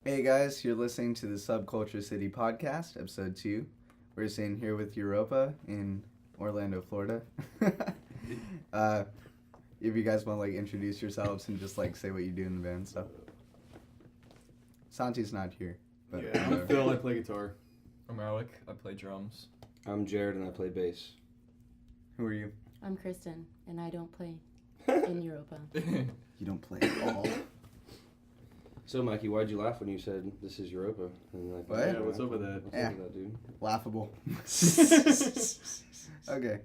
Hey guys, you're listening to the Subculture City podcast, episode 2. We're sitting here with Europa in Orlando, Florida. If you guys want to introduce yourselves and just say what you do in the band and stuff. Santi's not here. But Yeah, I'm Phil, I play guitar. I'm Alec, I play drums. I'm Jared and I play bass. Who are you? I'm Kristen, and I don't play in Europa. You don't play at all. So, Mikey, why'd you laugh when you said this is Europa? And What? Yeah, what's up with that? What's Yeah. up with that, dude? Laughable. Okay.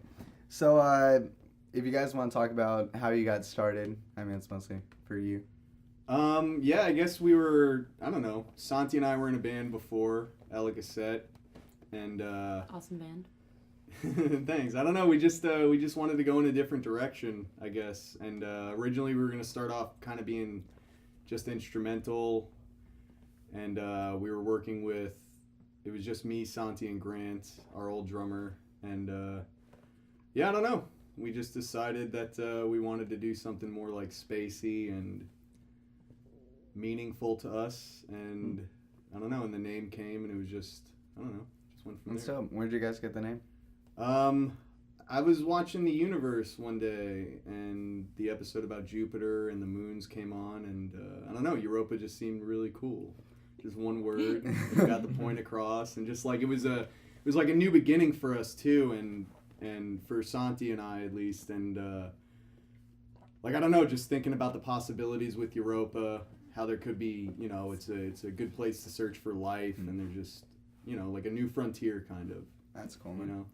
So, if you guys want to talk about how you got started, I mean, it's mostly for you. Yeah, I guess we were, I don't know, Santi and I were in a band before, Alec Cassette, and Awesome band. thanks. I don't know, we just wanted to go in a different direction, I guess, and originally we were going to start off kind of being just instrumental, and we were working with, it was just me, Santi, and Grant, our old drummer, and yeah, I don't know. We just decided that we wanted to do something more spacey and meaningful to us, and I don't know, and the name came, and it was just, I don't know, just went from What's there. up? Where'd you guys get the name? I was watching The Universe one day, and the episode about Jupiter and the moons came on, and I don't know, Europa just seemed really cool. Just one word, got the point across, and just it was a new beginning for us too, and for Santi and I at least, and I don't know, just thinking about the possibilities with Europa, how there could be, it's a good place to search for life, and they're just, a new frontier kind of. That's cool, You man. know.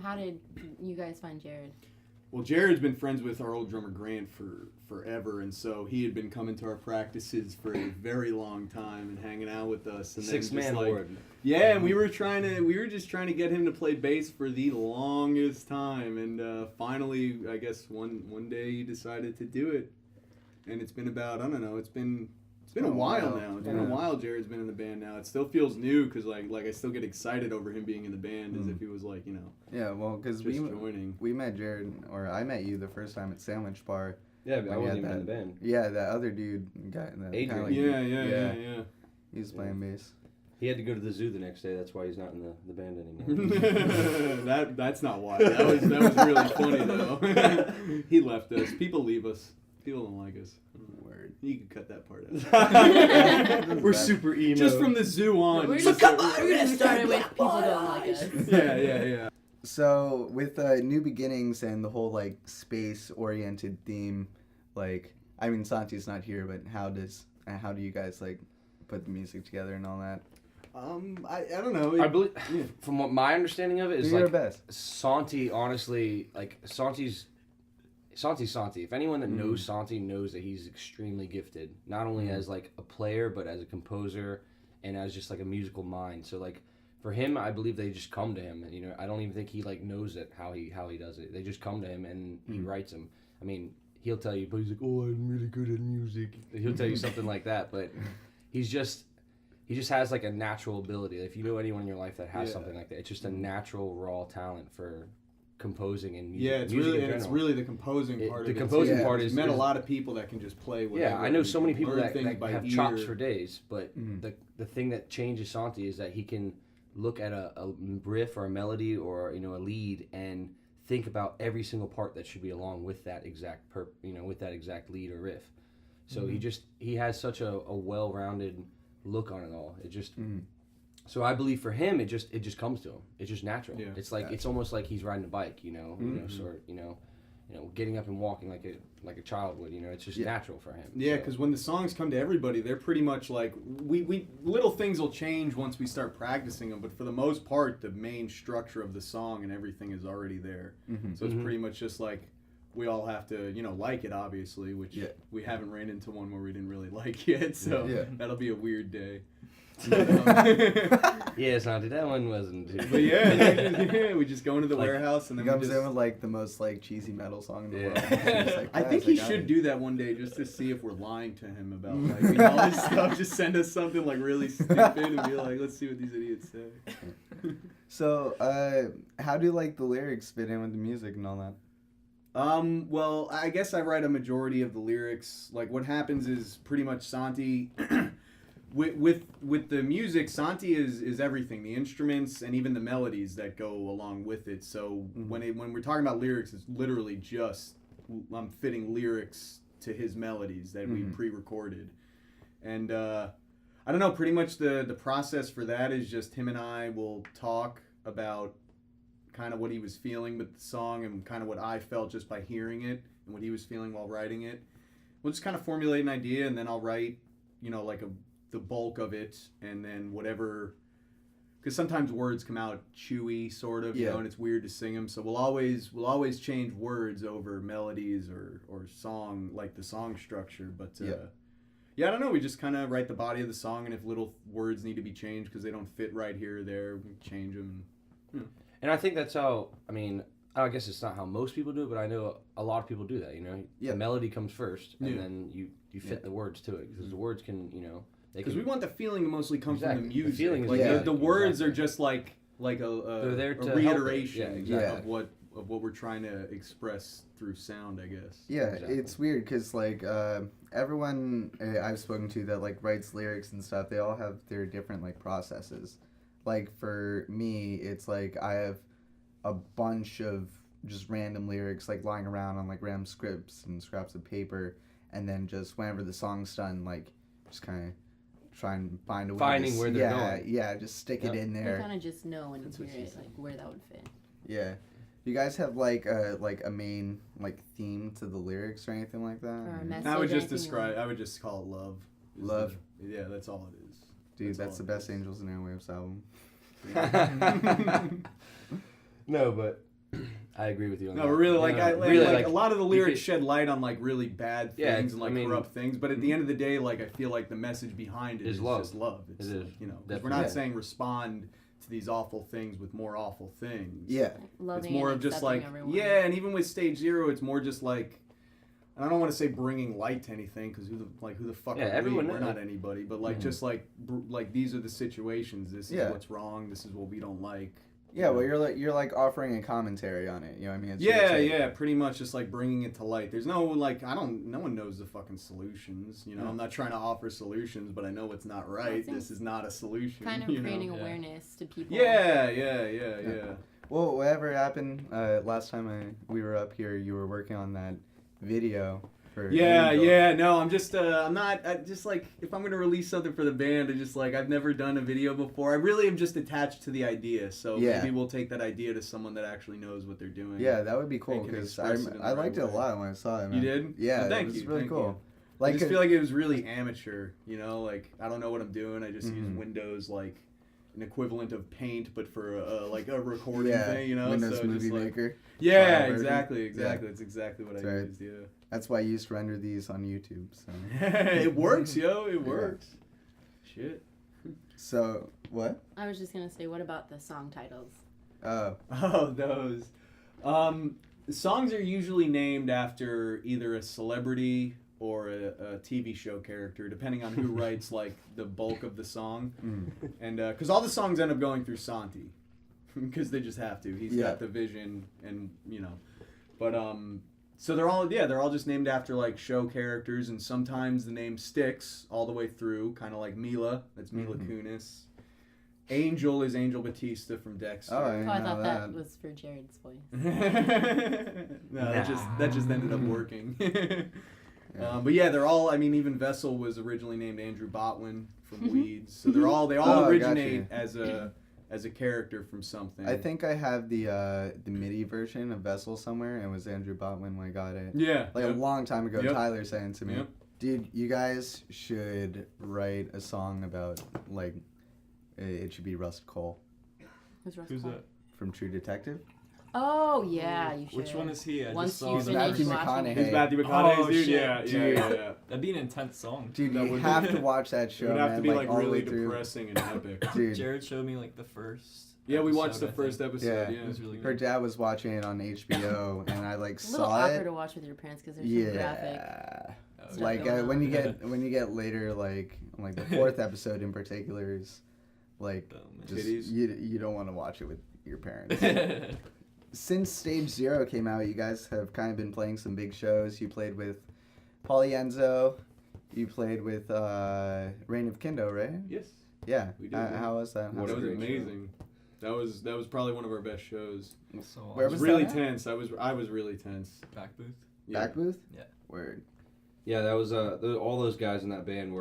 How did you guys find Jared? Well, Jared's been friends with our old drummer Grant for forever, and so he had been coming to our practices for a very long time and hanging out with us. And then just Six-man award. Yeah, and we were just trying to get him to play bass for the longest time, and finally, I guess one day he decided to do it, and it's been about, I don't know, it's been a while now. It's been a while. Jared's been in the band now. It still feels new because I still get excited over him being in the band as if he was Yeah, well, because just joining. we met Jared, or I met you the first time at Sandwich Bar. Yeah, but I When you wasn't had even in the band. Yeah, that other dude got in the Adrian. Yeah. He was playing bass. He had to go to the zoo the next day. That's why he's not in the band anymore. That's not why. That was really funny though. He left us. People leave us. People don't like us. Word. You can cut that part out. We're super emo. Just from the zoo on. We're just- gonna start it with people don't like us. Yeah. So with New Beginnings and the whole space-oriented theme, I mean Santi's not here, but how do you guys put the music together and all that? I don't know. I believe, from what my understanding of it is Do your best. Santi, honestly, Santi's Santi. If anyone that knows Santi knows that he's extremely gifted, not only as a player, but as a composer and as just a musical mind. So for him, I believe they just come to him, and I don't even think he knows it how he does it. They just come to him and he writes them. I mean, he'll tell you, but he's like, oh, I'm really good at music. He'll tell you something like that, but he just has a natural ability. If you know anyone in your life that has something like that, it's just a natural raw talent for composing and music. Yeah, it's music really the composing part. The of it. composing too. part I've is met a lot of people that can just play. Whatever, I know so many people learn that things by have ear. chops for days, but the thing that changes Santi is that he can look at a riff or a melody or a lead and think about every single part that should be along with that exact with that exact lead or riff. So he has such a well-rounded look on it all. It just so I believe for him it just comes to him. It's just natural. Yeah. It's it's almost like he's riding a bike, getting up and walking like a child would. It's just natural for him. Yeah, So- because when the songs come to everybody, they're pretty much we little things will change once we start practicing them, but for the most part, the main structure of the song and everything is already there. So it's pretty much just we all have to, like it, obviously, which we haven't ran into one where we didn't really like yet, so that'll be a weird day. Yeah, Santi, that one wasn't too. But yeah, we just go into the warehouse and He then comes we just... in with the most cheesy metal song in the world. Yeah. It's just I think he should do that one day just to see if we're lying to him about all this stuff. Just send us something really stupid and be like, let's see what these idiots say. So, how do the lyrics fit in with the music and all that? Well, I guess I write a majority of the lyrics. What happens is pretty much Santi with the music, Santi is everything. The instruments and even the melodies that go along with it. So when we're talking about lyrics, it's literally just I'm fitting lyrics to his melodies that we pre-recorded, and I don't know. Pretty much the process for that is just him and I will talk about kind of what he was feeling with the song and kind of what I felt just by hearing it and what he was feeling while writing it. We'll just kind of formulate an idea, and then I'll write, like the bulk of it, and then whatever, because sometimes words come out chewy, sort of, and it's weird to sing them. So we'll always change words over melodies or song, like the song structure. But I don't know. We just kind of write the body of the song, and if little words need to be changed because they don't fit right here or there, we change them. And I think that's how. I mean, I guess it's not how most people do it, but I know a lot of people do that. The melody comes first, and then you fit the words to it, because the words can, because we want the feeling to mostly come from the music. The feeling is like the words are just like they're there to reiteration of what we're trying to express through sound, I guess. Yeah, it's weird because like everyone I've spoken to that like writes lyrics and stuff, they all have their different like processes. Like for me, it's like I have a bunch of just random lyrics like lying around on like random scripts and scraps of paper, and then just whenever the song's done, like just kind of try and find a way finding where they're going. Yeah, just stick it in there. You kind of just know when you hear it, like where that would fit. Yeah. Do you guys have like a main like theme to the lyrics or anything like that? Or a message? I would just call it love. Love. Yeah, that's all it is. Dude, that's the best Angels and Airwaves album. No, but I agree with you on that. No, really, like a lot of the lyrics shed light on like really bad things and like corrupt things, but at the end of the day, like I feel like the message behind it is love. just love. It's, it is. Because we're not saying respond to these awful things with more awful things. Yeah. Loving it's more and of just like everyone. and even with Stage Zero, it's more just like, I don't want to say bringing light to anything, because who the fuck are we? We're not anybody, but like just like these are the situations. This is what's wrong. This is what we don't like. Yeah, well, you're like offering a commentary on it. You know what I mean? It's pretty much just like bringing it to light. There's no like no one knows the fucking solutions. I'm not trying to offer solutions, but I know it's not right. This is not a solution. Kind of creating awareness to people. Yeah. Well, whatever happened last time we were up here, you were working on that video for no, I'm just like, if I'm gonna release something for the band, I've never done a video before. I really am just attached to the idea, so maybe we'll take that idea to someone that actually knows what they're doing. Yeah, that would be cool, because I liked it a lot when I saw it, man. You did? Yeah, well, it was really cool. Like, I just feel like it was really amateur, like I don't know what I'm doing. I just use Windows like an equivalent of Paint, but for a recording thing, Windows so Movie Maker. Yeah, exactly. That's exactly what I used. Yeah. That's why I used to render these on YouTube. So it works, yo. It works. Shit. So what? I was just gonna say, what about the song titles? Oh, those. The songs are usually named after either a celebrity or a TV show character, depending on who writes like the bulk of the song. And because all the songs end up going through Santi, because they just have to. He's got the vision, and but so they're all just named after like show characters, and sometimes the name sticks all the way through, kind of like Mila. That's Mila Kunis. Angel is Angel Batista from Dexter. Oh, I thought that was for Jared's voice. No, that just ended up working. But yeah, they're all. I mean, even Vessel was originally named Andrew Botwin from Weeds. So they all originate as a character from something. I think I have the MIDI version of Vessel somewhere, and it was Andrew Botwin when I got it. Yeah, a long time ago. Yep. Tyler saying to me, Yep. "Dude, you guys should write a song about like it should be Rust Cole." Who's that? From True Detective. Oh yeah, you should. Which one is he? I Once just saw you He's the finish Matthew watching McConaughey. It's Matthew McConaughey's Oh, dude. shit. Yeah. That'd be an intense song. Dude, That you would have to watch that show, It would have man. to be like all the really way through. depressing and epic. Dude, Jared showed me like the first. Yeah, we watched episode, the first episode. Yeah. It was really her good. dad was watching it on HBO, and I like It's a little saw awkward it. to watch with your parents because they're so graphic. Yeah. Oh, Like going when on. you get later, like the fourth episode in particular is like Oh, man. just, Titties? you don't want to watch it with your parents. Since Stage Zero came out, you guys have kind of been playing some big shows. You played with Pauly Enzo, you played with Reign of Kindo, right? Yes. Yeah. We did, yeah. How was that? What That a was great show. amazing. That was probably one of our best shows. So Where It was was really that at? tense. I was really tense. back booth? Yeah. Back booth? Yeah. Word. Yeah, that was all those guys in that band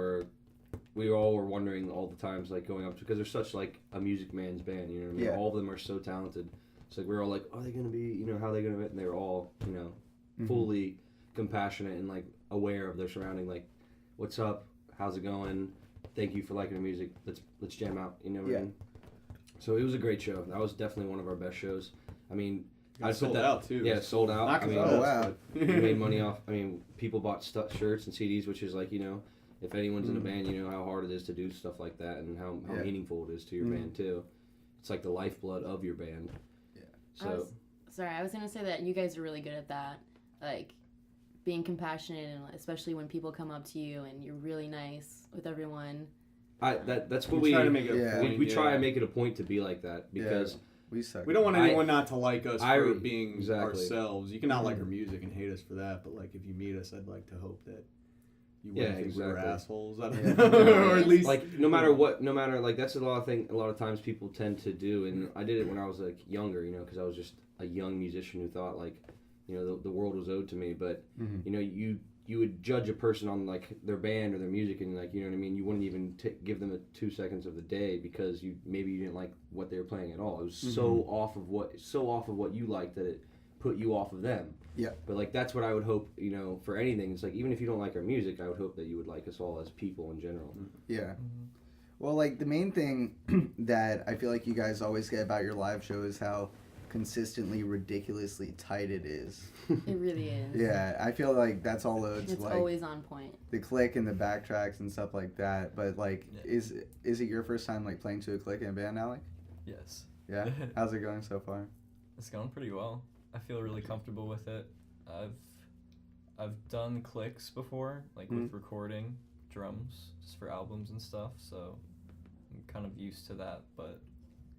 we all were wondering all the times, like going up to, because they're such like a music man's band, you know what I mean? Yeah. All of them are so talented. It's like we were all like, are they gonna be, you know, how are they gonna be? And they were all, you know, Mhm. fully compassionate and like aware of their surrounding, like, what's up? How's it going? Thank you for liking the music. Let's jam out. You know what Yeah. I mean? So it was a great show. That was definitely one of our best shows. I mean, It I sold put that out too. Yeah, sold out. Not I 'cause mean, of Oh, us, wow. but- we made money off. I mean, people bought shirts and CDs, which is like, you know, if anyone's in a band, you know how hard it is to do stuff like that and how Yeah. meaningful it is to your Mm. band too. It's like the lifeblood of your band. Yeah. So I was gonna say that you guys are really good at that, like being compassionate, and especially when people come up to you and you're really nice with everyone. that's what we try to make it a Yeah. point. we try yeah. and make it a point to be like that because We suck. We don't want I- anyone not to like us I- for being exactly. ourselves. You can not like Mhm. our music and hate us for that, but like if you meet us, I'd like to hope that you Yeah, wouldn't think we were exactly. assholes. I don't Yeah. know. Or at least like no matter like that's a lot of times people tend to do, and I did it when I was like younger, you know, because I was just a young musician who thought like, you know, the world was owed to me, but Mhm. you know, you would judge a person on like their band or their music, and like, you know what I mean, you wouldn't even give them 2 seconds of the day because you didn't like what they were playing at all. It was so off of what you liked that it put you off of them. Yeah. But like that's what I would hope, you know, for anything. It's like even if you don't like our music, I would hope that you would like us all as people in general. Yeah. Well, like the main thing that I feel like you guys always get about your live show is how consistently ridiculously tight it is. It really is. Yeah, I feel like that's all owed to It's like always on point. the click and the backtracks and stuff like that. But like, Yeah. is it your first time like playing to a click in a band, Alec? Yes. Yeah. How's it going so far? It's going pretty well. I feel really comfortable with it. I've done clicks before, like with recording drums just for albums and stuff, so I'm kind of used to that, but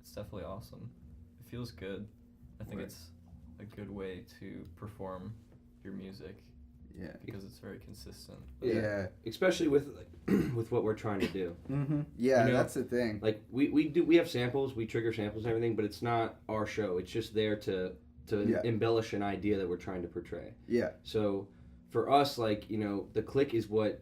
it's definitely awesome. It feels good. I think Word. it's a good way to perform your music Yeah. because it's very consistent. Yeah. Especially with like, with what we're trying to do. Mm-hmm. Yeah, You know, that's the thing. Like we have samples, we trigger samples and everything, but it's not our show. It's just there to Yeah. embellish an idea that we're trying to portray. Yeah. So for us, like, you know, the click is what,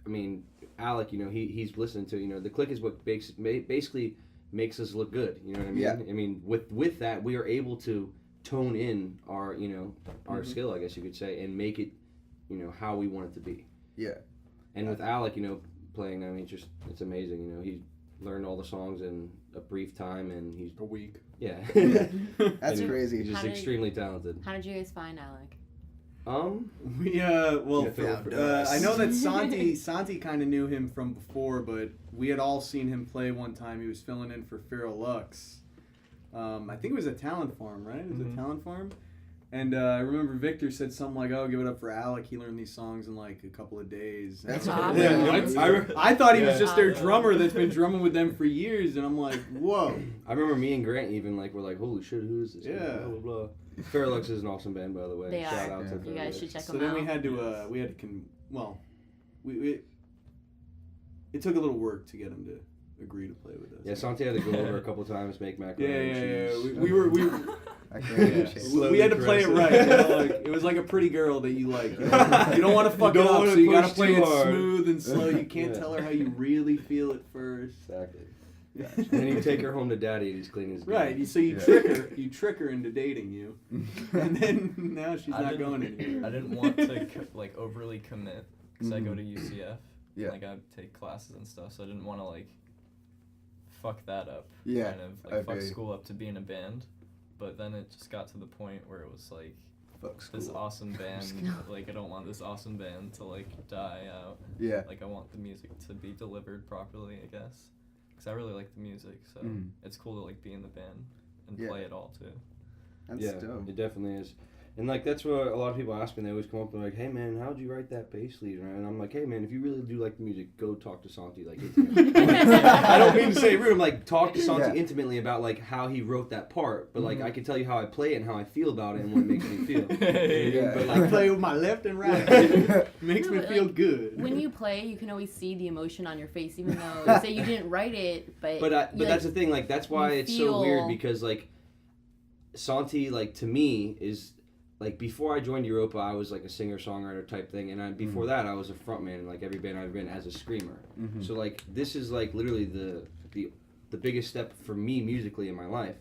I mean, Alec, you know, he's listening to, you know, the click is what basically makes us look good. You know what I mean? Yeah. I mean, with that, we are able to tone in our, you know, our skill, I guess you could say, and make it, you know, how we want it to be. Yeah. And with Alec, you know, playing, I mean, it's amazing. You know, he learned all the songs in a brief time, and he's a week. yeah. That's And crazy. He's just How did- extremely talented. How did you guys find Alec? We well, Yeah, found us. I know that Santi kind of knew him from before, but we had all seen him play one time. He was filling in for Feral Lux. I think it was at Talent Farm, right? It was at Talent Farm. And I remember Victor said something like, "Oh, give it up for Alec. He learned these songs in like a couple of days." That's awesome. Yeah, I thought he was just their Yeah. drummer that's been drumming with them for years, and I'm like, "Whoa!" I remember me and Grant even like were like, "Holy shit, who is this?" guy?" Yeah. Blah blah blah. Fairlux is an awesome band, by the way. They Shout are. out to Yeah. You guys Fairlux. should check So them then out. we had to it took a little work to get him to agree to play with us. Yeah, Santi had to go over a couple times, make macaroni Yeah. and cheese. We were I can't we, change. we had to play it right. You know, like, it was like a pretty girl that you like. You don't want to fuck You it don't up, wanna so you gotta push play too it hard. smooth and slow. You can't Yeah. tell her how you really feel at first. Exactly. And then you take her home to daddy and he's cleaning his Right. gun. So you Yeah. trick her into dating you, and then now she's not going anywhere. I didn't want to like overly commit because I go to UCF. Yeah. Like I take classes and stuff, so I didn't want to like fuck that up. Yeah, Kind of I like fuck feel you. school up to be in a band. But then it just got to the point where it was like Fuck this school. awesome band. Like I don't want this awesome band to like die out. Yeah. Like I want the music to be delivered properly, I guess. Because I really like the music, so it's cool to like be in the band and Yeah. play it all too. That's yeah, dope. it definitely is. And like that's what a lot of people ask me. They always come up and like, "Hey man, how'd you write that bass lead?" And I'm like, "Hey man, if you really do like the music, go talk to Santi." Like, I don't mean to say rude. I'm like, talk to Santi intimately about like how he wrote that part. But like, I can tell you how I play it and how I feel about it and what it makes me feel. But like, I play with my left and right. Makes me feel good. When you play, you can always see the emotion on your face, even though you say you didn't write it. But that's the thing. Like, that's why it's so weird because like, Santi, like to me is. Like, before I joined Europa, I was, like, a singer-songwriter type thing, and before that, I was a frontman in, like, every band I've been as a screamer. So, like, this is, like, literally the biggest step for me musically in my life.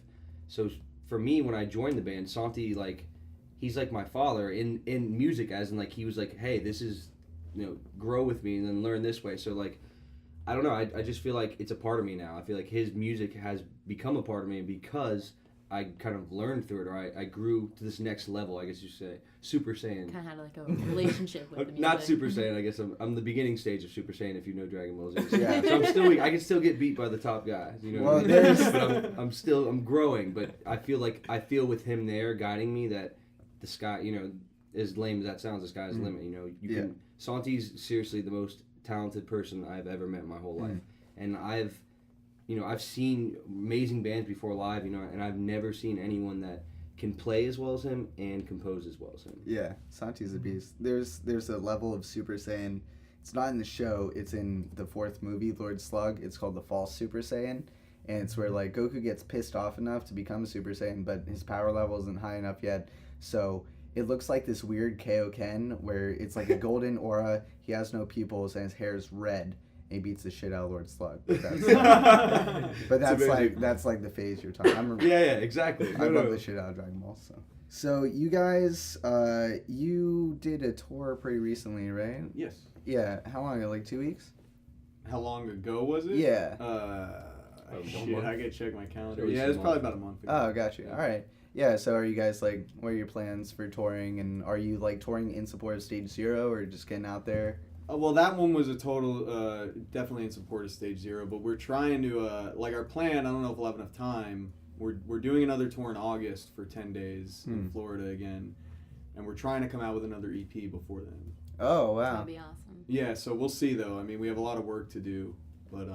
So, for me, when I joined the band, Santi, like, he's, like, my father in music, as in, like, he was like, hey, this is, you know, grow with me and then learn this way. So, like, I don't know, I just feel like it's a part of me now. I feel like his music has become a part of me because I kind of learned through it, or I grew to this next level, I guess you say. Super Saiyan. Kind of had like a relationship with the music. Not Super Saiyan, I guess I'm the beginning stage of Super Saiyan if you know Dragon Ball Z. Yeah. So I'm still weak. I can still get beat by the top guys, you know. Well, but I'm growing, but I feel with him there guiding me that the sky, you know, as lame as that sounds, the sky's the limit, you know. You can Santi's seriously the most talented person I've ever met in my whole life. And I've seen amazing bands before live, you know, and I've never seen anyone that can play as well as him and compose as well as him. Yeah, Santi's a beast. There's a level of Super Saiyan. It's not in the show. It's in the 4th movie, Lord Slug. It's called the False Super Saiyan, and it's where like Goku gets pissed off enough to become a Super Saiyan, but his power level isn't high enough yet. So it looks like this weird Kaioken where it's like a golden aura. He has no pupils and his hair is red. He beats the shit out of Lord Slug. But that's like the phase you're talking. Yeah, exactly. I love the shit out of Dragon Ball. So you guys, you did a tour pretty recently, right? Yes. Yeah. How long ago? Like 2 weeks? How long ago was it? Yeah. Shit, I gotta check my calendar. Yeah, it's probably about a month ago. Oh, got you. All right. Yeah. So are you guys like, what are your plans for touring? And are you like touring in support of Stage Zero or just getting out there? Well, that one was a total, definitely in support of Stage Zero, but we're trying to, like our plan, I don't know if we'll have enough time, we're doing another tour in August for 10 days in Florida again, and we're trying to come out with another EP before then. Oh, wow. That'd be awesome. Yeah, so we'll see though. I mean, we have a lot of work to do, but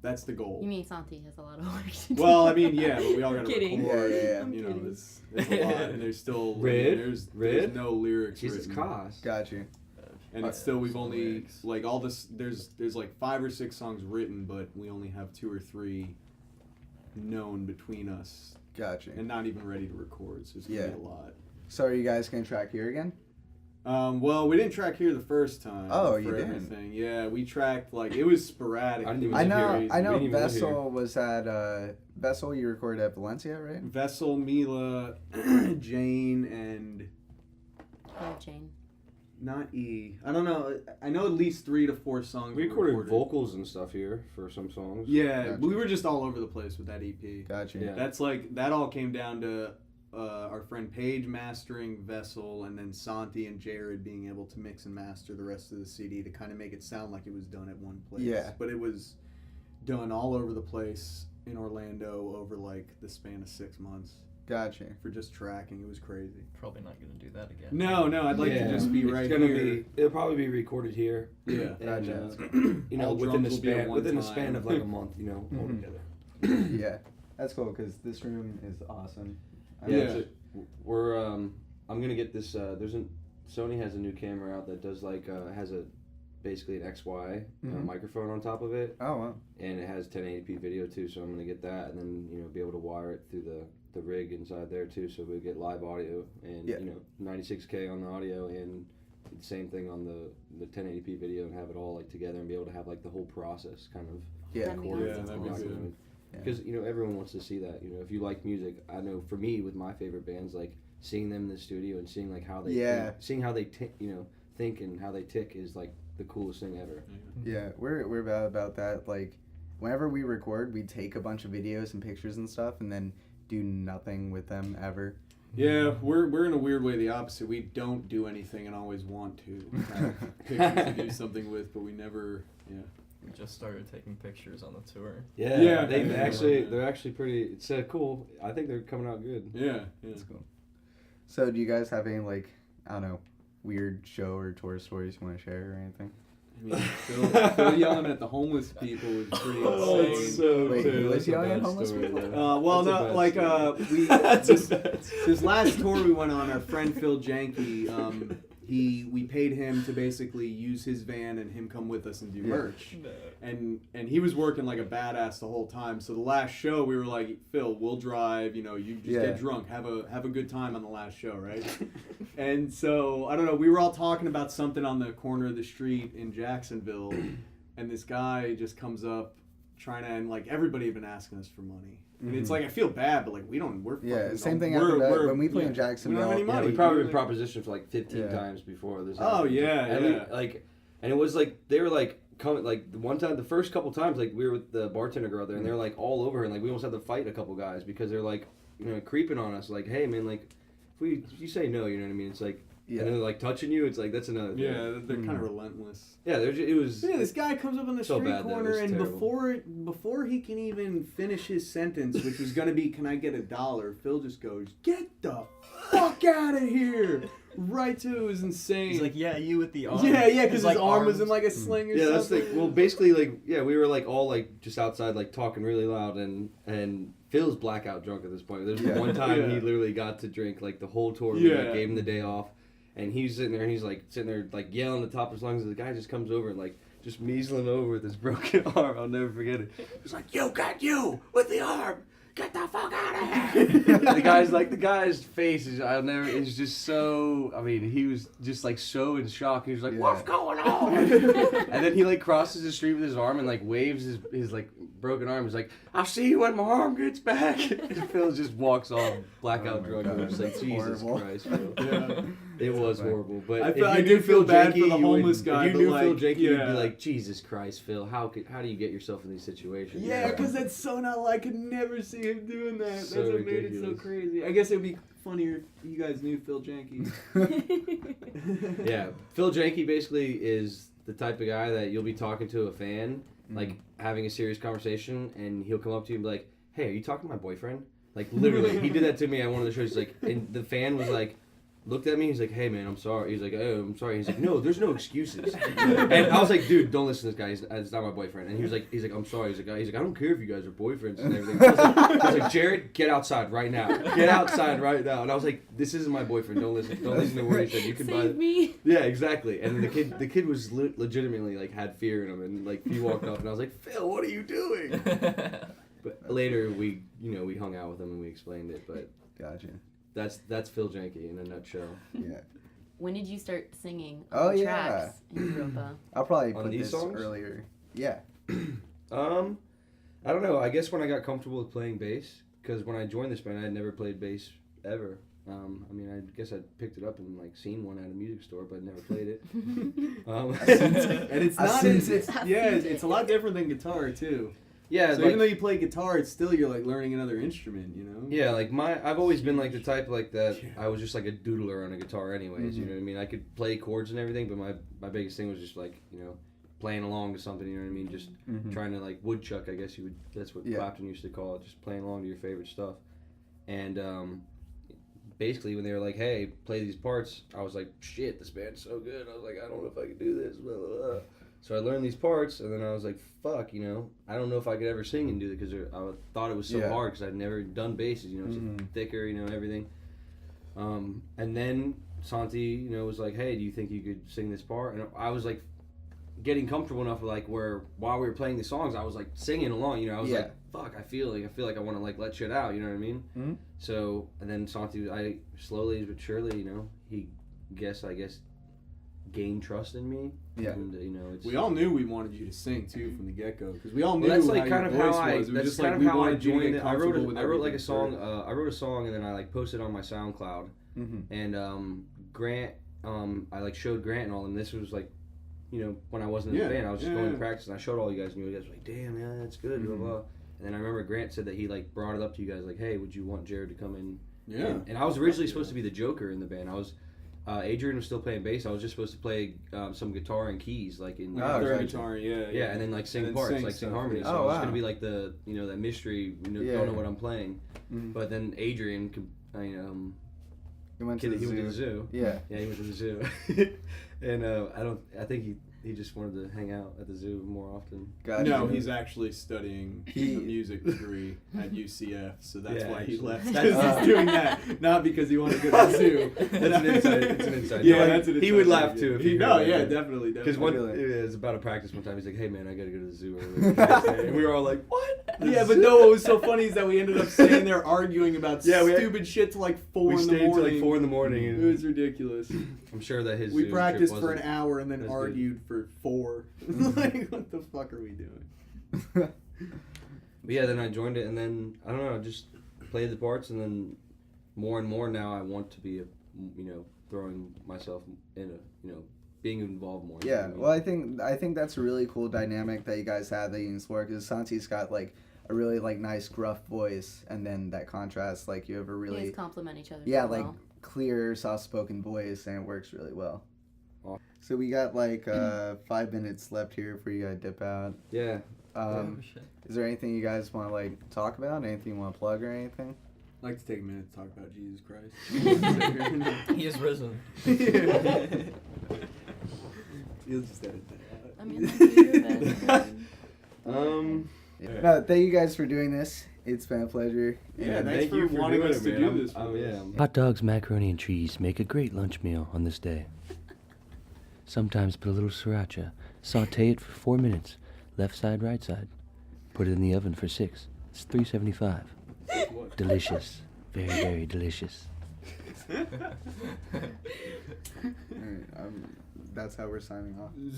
that's the goal. You mean Santi has a lot of work to do? Well, I mean, yeah, but we all gotta Kidding. record. Yeah. You know, it's a lot, and there's still, there's no lyrics Jesus written. cost. Got you. And it's still, we've only, like, all this, there's like 5 or 6 songs written, but we only have 2 or 3 known between us. Gotcha. And not even ready to record, so it's going to be a lot. So are you guys going to track here again? Well, we didn't track here the first time. Oh, for you didn't? everything. Yeah, we tracked, like, it was sporadic. I know Vessel was at, Vessel you recorded at Valencia, right? Vessel, Mila, Jane, and... Oh, Jane. Not E. I don't know. I know at least 3 to 4 songs. We recorded vocals and stuff here for some songs. Yeah, Gotcha. We were just all over the place with that EP. Gotcha. Yeah. That's like, that all came down to our friend Paige mastering Vessel, and then Santi and Jared being able to mix and master the rest of the CD to kind of make it sound like it was done at one place. Yeah. But it was done all over the place in Orlando over like the span of 6 months. Gotcha. For just tracking. It was crazy. Probably not going to do that again. No, I'd like to just be right here. It'll probably be recorded here. Yeah. Gotcha. You know, All within drums will be at one the time. span of like a month, you know, all together. Yeah. That's cool because this room is awesome. We're I'm gonna get this. Sony has a new camera out that does like has a basically an XY microphone on top of it. Oh wow. And it has 1080p video too, so I'm gonna get that and then be able to wire it through the rig inside there too, so we get live audio and 96K on the audio and the same thing on the 1080p video and have it all like together and be able to have like the whole process kind of That'd be Yeah, awesome. that'd be good. because everyone wants to see that. If you like music, I know for me with my favorite bands, like seeing them in the studio and seeing like how they seeing how they think and how they tick is like the coolest thing ever. Yeah, we're bad about that. Like whenever we record, we take a bunch of videos and pictures and stuff and then do nothing with them ever. Yeah, we're in a weird way the opposite. We don't do anything and always want to. Pictures to do something with, but we never. Yeah. We just started taking pictures on the tour. Yeah. They're actually pretty. It's cool. I think they're coming out good. Yeah. That's cool. So do you guys have any like, I don't know, weird show or tour stories you want to share or anything? I mean, Phil yelling at the homeless people was pretty Oh, insane. it's so Wait, good. he was That's a yelling at bad homeless story, people? though. Well, That's a no, bad like story. we That's a this, bad this last tour we went on, our friend Phil Janke, we paid him to basically use his van and him come with us and do merch. No. And he was working like a badass the whole time. So the last show we were like, Phil, we'll drive, you just get drunk, have a good time on the last show, right? And so I don't know, we were all talking about something on the corner of the street in Jacksonville, and this guy just comes up trying to, and like everybody had been asking us for money. And it's like, I feel bad, but like we're fucking, same thing we're, happened we're, when we played in we don't Jacksonville. have any Yeah, money. we probably been We're propositioned for like 15 times before this. Oh, happened. yeah, and yeah. and it was like they were like coming like the one time, the first couple times, like we were with the bartender girl there, and they were like all over her, and like we almost had to fight a couple guys because they're like creeping on us, like, hey man, like if you say no, you know what I mean? It's like. Yeah. And they're like touching you. It's like that's another thing. Yeah, they're kind of relentless. Yeah, it was. Yeah, this guy comes up on the So street bad that it corner, was and terrible. before he can even finish his sentence, which was gonna be, "Can I get $1?" Phil just goes, "Get the fuck out of here!" Right to it. Was insane. He's like, yeah, you with the arm. yeah, because his like arm was in arms. like a sling or Yeah, something. that's the well. Basically, like we were like all like just outside, like talking really loud, and Phil's blackout drunk at this point. There's one time he literally got to drink like the whole tour. We like, gave him the day off. And he's sitting there, and he's like sitting there, like yelling at the top of his lungs. And the guy just comes over and like just measling over with his broken arm. I'll never forget it. He's like, "You got you with the arm. Get the fuck out of here!" the guy's face is is just so. I mean, he was just like so in shock. He was like, "What's going on?" And then he like crosses the street with his arm and like waves his like broken arm. He's like, "I'll see you when my arm gets back." And Phil just walks off blackout drunk. God, I was like, that's Jesus horrible. Christ, Phil. Yeah. It was horrible, but I if feel- you I knew do feel bad for the you would- homeless guy, If but you knew like, Phil Jakey, you'd be yeah. like, Jesus Christ, Phil, how do you get yourself in these situations? Yeah, because that's so not like. I could never see him doing that. So That's what made it so ridiculous. crazy. I guess it would be funnier if you guys knew Phil Janke. Yeah, Phil Janke basically is the type of guy that you'll be talking to a fan, like having a serious conversation, and he'll come up to you and be like, "Hey, are you talking to my boyfriend?" Like literally, he did that to me at one of the shows. He's like, and the fan was like, looked at me. He's like, "Hey man, I'm sorry." He's like, "Oh, I'm sorry." He's like, "No, there's no excuses." And I was like, "Dude, don't listen to this guy. It's not my boyfriend." And he was like, "I'm sorry." He's like, "I don't care if you guys are boyfriends and everything." I was like, "Jared, get outside right now. Get outside right now." And I was like, "This isn't my boyfriend. Don't listen. Don't listen to what he said. You can buy." Save me. Yeah, exactly. And the kid was legitimately like had fear in him, and like he walked up, and I was like, "Phil, what are you doing?" But later we hung out with him and we explained it. But Gotcha. that's Phil Janke in a nutshell. Yeah. When did you start singing Oh, yeah. tracks in Europa? I'll probably On put these this songs? earlier. Yeah. I don't know. I guess when I got comfortable with playing bass, because when I joined this band, I had never played bass ever. I mean, I guess I picked it up and like seen one at a music store, but never played it. And it's I not. seen It's, it. it's a lot different than guitar too. Yeah, So like, even though you play guitar, it's still you're like learning another instrument. yeah, like I've always been like the type like that. I was just like a doodler on a guitar, anyways. You know what I mean? I could play chords and everything, but my biggest thing was just like playing along to something. You know what I mean? Just trying to like woodchuck, I guess you would. That's what Clapton used to call it. Just playing along to your favorite stuff. And basically, when they were like, "Hey, play these parts," I was like, "Shit, this band's so good." I was like, "I don't know if I can do this." Blah, blah, blah. So I learned these parts, and then I was like, "Fuck, I don't know if I could ever sing and do it," because I thought it was so hard because I'd never done basses. It's thicker, everything. And then Santi, was like, "Hey, do you think you could sing this part?" And I was like, getting comfortable enough, like where while we were playing the songs, I was like singing along. I was like, "Fuck, I feel like I want to like let shit out." You know what I mean? Mm-hmm. So and then Santi, I slowly but surely, he I guess gained trust in me. Yeah. And, it's, We all knew we wanted you to sing too from the get go because we all knew well, that's like how kind of your voice how I. was. It was That's just kind like of we how I wanted you to joined get it. I wrote comfortable with I wrote like a everything song. I wrote a song and then I like posted it on my SoundCloud. And Grant, I like showed Grant and all them. This was like, when I wasn't in the band, I was just going to practice and I showed all you guys and you guys were like, "Damn, yeah, that's good." Blah blah. And then I remember Grant said that he like brought it up to you guys like, "Hey, would you want Jared to come in?" Yeah. And I was originally supposed to be the Joker in the band. I was. Adrian was still playing bass. I was just supposed to play some guitar and keys, like in Third gotcha. guitar, yeah, and then like sing And then parts, sing like sing stuff, harmonies. yeah. So Oh, I was wow. gonna be like the that mystery, don't know what I'm playing. But then Adrian, He went kid, to the he zoo. went to the zoo. Yeah. Yeah, he went to the zoo. And I think he just wanted to hang out at the zoo more often. Gotcha. No, he's actually studying He- a music degree at UCF, so that's Yeah, why he actually. left. That's- Because he's doing that, not because he wanted to go to the zoo. It's an inside. It's an inside. Yeah, joke. that's an He inside would joke, laugh yeah. too if He- he no, heard yeah, that. definitely. Because one, Really? it was about a practice one time. He's like, "Hey man, I gotta go to the zoo early." the next day." And we were all like, "What?" Yeah, but no, what was so funny is that we ended up staying there arguing about Yeah, we- stupid shit till like 4 we in the stayed morning. till like 4 in the morning. It And was ridiculous. I'm sure that his We zoo practiced trip for an wasn't- hour and then as good. argued for 4. Like, what the fuck are we doing? But yeah, then I joined it, and then I don't know, I just played the parts, and then more and more now I want to be throwing myself in being involved more. Yeah, well, I think that's a really cool dynamic that you guys have that you can explore, because Santi's got like a really like nice gruff voice, and then that contrast, like you have a You really guys complement each other. yeah very like well. clear soft spoken voice, and it works really well. Awesome. So we got like 5 minutes left here for you to dip out. Yeah. Oh, shit. Is there anything you guys want to like talk about? Anything you want to plug or anything? I'd like to take a minute to talk about Jesus Christ. He is risen. You'll just edit that out. I mean, like, do your best. Yeah. No, thank you guys for doing this. It's been a pleasure. Yeah, And thanks for wanting doing us it, to man. do I'm- this. I'm- with yeah, us. I'm- Hot dogs, macaroni, and cheese make a great lunch meal on this day. Sometimes put a little sriracha. Saute it for 4 minutes. Left side, right side. Put it in the oven for 6. It's $3.75. What? Delicious. Very, very delicious. All right, that's how we're signing off.